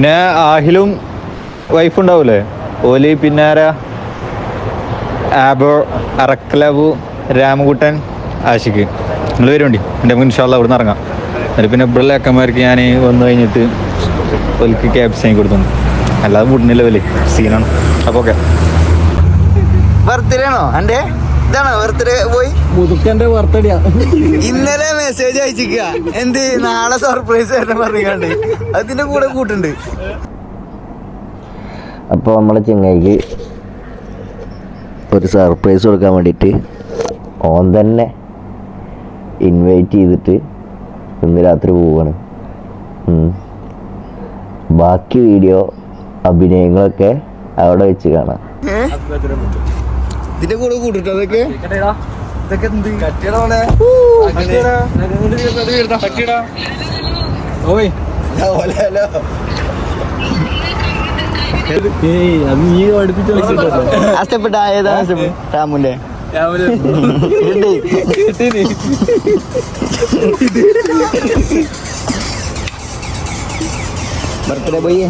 പിന്നെ ആഹിലും വൈഫ് ഉണ്ടാവൂലേ ഓലി, പിന്നെ ആരാ, ആബോ, അറക്കലാബു, രാമകുട്ടൻ, ആഷിക്ക്. നിങ്ങൾ വരുന്നുണ്ട് എൻ്റെ ഇൻഷാല്ലാ അവിടെ നിന്ന് ഇറങ്ങാം. എന്നിട്ട് പിന്നെ ഇവിടെയുള്ള അക്കന്മാർക്ക് ഞാൻ വന്നു കഴിഞ്ഞിട്ട് ഓലിക്ക് ക്യാബ്സ് വാങ്ങി കൊടുത്തുണ്ട്. അല്ലാതെ വിടുന്നില്ല വലിയ സീനാണ്. അപ്പോൾ ഓക്കെ. ബർത്ത്ഡേ ആണോ എൻ്റെ? ഇതാണോ ബർത്ത്ഡേ പോയി? മുതുക്കന്റെ ബർത്ത്ഡേ ഇന്നലെ മെസ്സേജ് അയച്ചിക്ക എന്ത് നാളെ സർപ്രൈസ് ആയിട്ട് പറഞ്ഞാണ്ട് അതിന്റെ കൂടെ കൂട്ടുണ്ട്. അപ്പോൾ നമ്മളെ ചെങ്ങായിക്ക് ഒരു സർപ്രൈസ് കൊടുക്കാൻ വേണ്ടിയിട്ട് ഓൻ തന്നെ ഇൻവൈറ്റ് ചെയ്തിട്ട് ഇന്ന് രാത്രി പോവാണ്. ബാക്കി വീഡിയോ അഭിനയങ്ങളൊക്കെ അവിടെ വെച്ച് കാണാം. ഇതിന്റെ കൂടെ കൂട്ടിട്ടോ അതൊക്കെ കഷ്ടപ്പെട്ട ആയതാ രാമുന്റെ ബർത്ത്ഡേ പോയി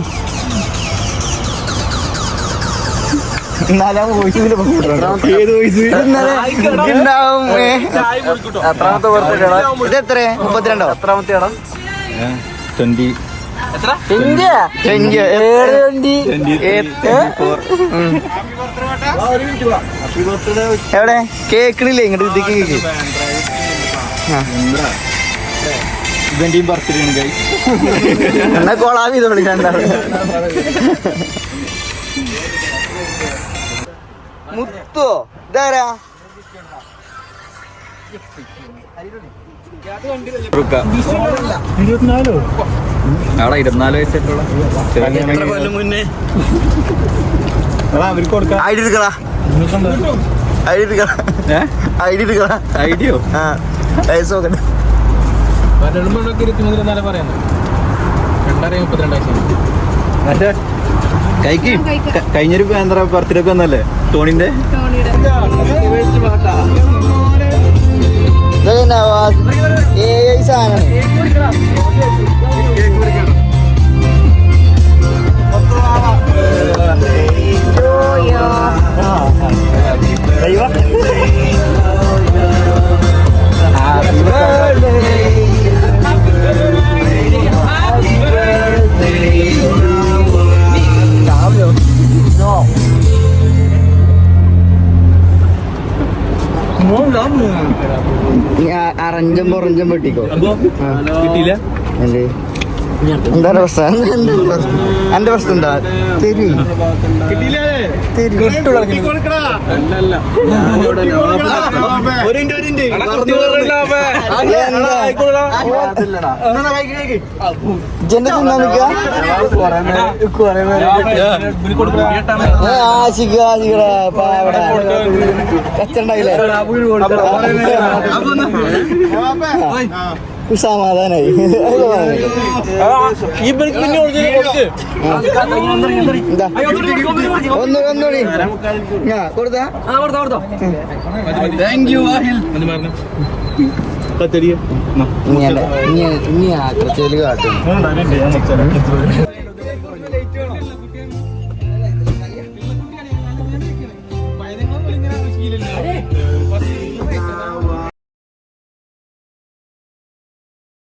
എത്രയാമത്തെ ബർത്ത്ഡേ? 32. എത്രാമത്തെയാണോ? 20. എവിടെ കേക്കണില്ലേ ഇങ്ങോട്ട് ഇതിക്ക് കേക്ക്? ഇവന്റെയും ബർത്ത്ഡേ ആണ് ഗൈസ്. എന്നാ കോളാവി ഇത് വിളിക്കണ്ടാവും. മുത്തോ ഇതാരാ? 24 വയസ്സായിട്ടുള്ള ഐഡിയോ കൈക്ക് കഴിഞ്ഞൊരു എന്താ ബർത്ത്ഡേ ഒക്കെ വന്നല്ലേ ടോണിന്റെ? അറഞ്ചും പൊറഞ്ചും പൊട്ടിക്കോ കിട്ടിയില്ല. എന്താ പ്രശ്നം? എന്റെ പ്രശ്നം എന്താ? കച്ചണ്ടായില്ലേ? സമാധാനായി. ഒന്നുകൂടി കൊടുത്താ ഇനി ആ കുറച്ചേല് കാട്ടും.